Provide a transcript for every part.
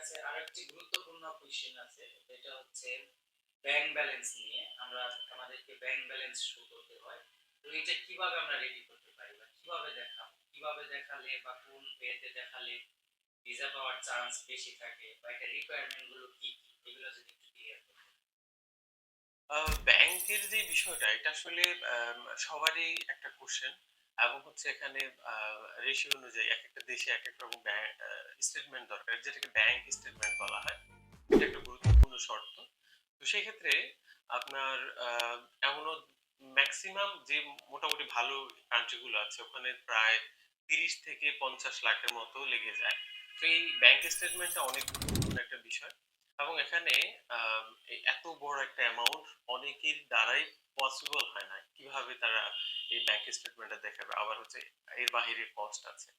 কাছে আরেকটি গুরুত্বপূর্ণ কোয়েশ্চেন আছে। এটা হচ্ছে ব্যাংক ব্যালেন্স নিয়ে। আমাদেরকে ব্যাংক ব্যালেন্স শো করতে হয়। তো এটা কিভাবে আমরা রেডি করতে পারি বা কিভাবে দেখাবো? কিভাবে দেখালে বা কোন ওয়েতে দেখালে ভিসা পাওয়ার চান্স বেশি থাকে বা এটার রিকোয়ারমেন্ট গুলো কি, কি? এগুলো যদি একটু ক্লিয়ার করতেন। ব্যাংকের যে বিষয়টা এটা আসলে সবারই একটা কোশ্চেন এবং হচ্ছে এখানে রেশিও অনুযায়ী একেকটা দেশে একেক রকম স্টেটমেন্ট দরকার, যেটাকে ব্যাংক স্টেটমেন্ট বলা হয়। এটা একটা গুরুত্বপূর্ণ শর্ত। তো সেই ক্ষেত্রে আপনার এমনও ম্যাক্সিমাম যে মোটামুটি ভালো কান্ট্রি গুলো আছে ওখানে প্রায় 30 থেকে 50 লাখের মতো লেগে যায়। তো এই ব্যাংক স্টেটমেন্টটা অনেক গুরুত্বপূর্ণ একটা বিষয় এবং এখানে এই এত বড় একটা অ্যামাউন্ট অনেকের দ্বারাই পসিবল হয় না। কিভাবে তারা এই ব্যাংক স্টেটমেন্টটা দেখাবে? আবার হচ্ছে এর বাহিরে কস্ট আছে।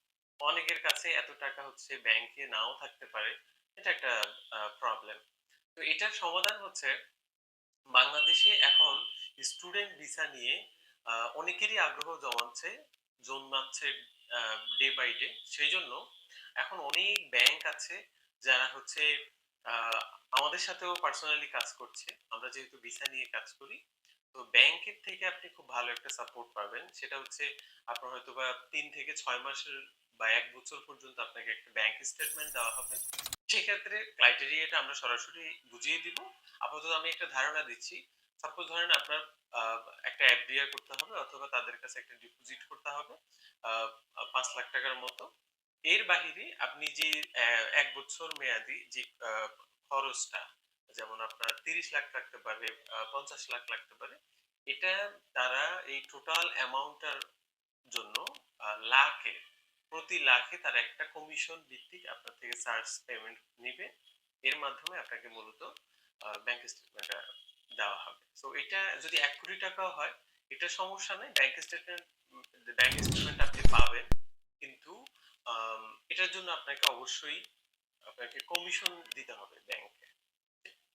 অনেকের কাছে এত টাকা হচ্ছে ব্যাংকে নাও থাকতে পারে। এটা একটা প্রবলেম। তো এটার সমাধান হচ্ছে বাংলাদেশে এখন স্টুডেন্ট ভিসা নিয়ে অনেকেরই আগ্রহ জন্মাচ্ছে ডে বাই ডে। সেই জন্য এখন অনেক ব্যাংক আছে যারা হচ্ছে আহ, আমাদের সাথেও পার্সোনালি কাজ করছে। আমরা যেহেতু ভিসা নিয়ে কাজ করি, তো ব্যাংকের থেকে আপনি খুব ভালো একটা সাপোর্ট পাবেন। সেটা হচ্ছে আপনার হয়তো বা 3 থেকে 6 মাসের বা 1 বছর পর্যন্ত আপনাকে একটা ব্যাংক স্টেটমেন্ট দেওয়া হবে। সেক্ষেত্রে ক্রাইটেরিয়াটা আমরা সরাসরি বুঝিয়ে দিব। আপাতত আমি একটা ধারণা দিচ্ছি। সাপোজ ধরেন আপনার আহ, একটা এফডিআর করতে হবে অথবা তাদের কাছে একটা ডিপোজিট করতে হবে 5 লাখ টাকার মতো। এর বাহিরে আপনি যে 1 বছর মেয়াদি যে খরচটা, যেমন আপনার 30 লাখ থাকতে পারে, 50 লাখ লাগতে পারে, এটা তারা এই টোটাল অ্যামাউন্টটার জন্য লাখে প্রতি লাখে তারা একটা কমিশন ভিত্তিক আপনার থেকে চার্জ পেমেন্ট নিবে। এর মাধ্যমে আপনাকে মূলত ব্যাংক স্টেটমেন্টটা দেওয়া হবে। সো এটা যদি 1 কোটি টাকাও হয়, এটা সমস্যা নেই। ব্যাংক স্টেটমেন্ট আপনি পাবেন, কিন্তু এটার জন্য আপনাকে অবশ্যই আপনাকে কমিশন দিতে হবে ব্যাংকে।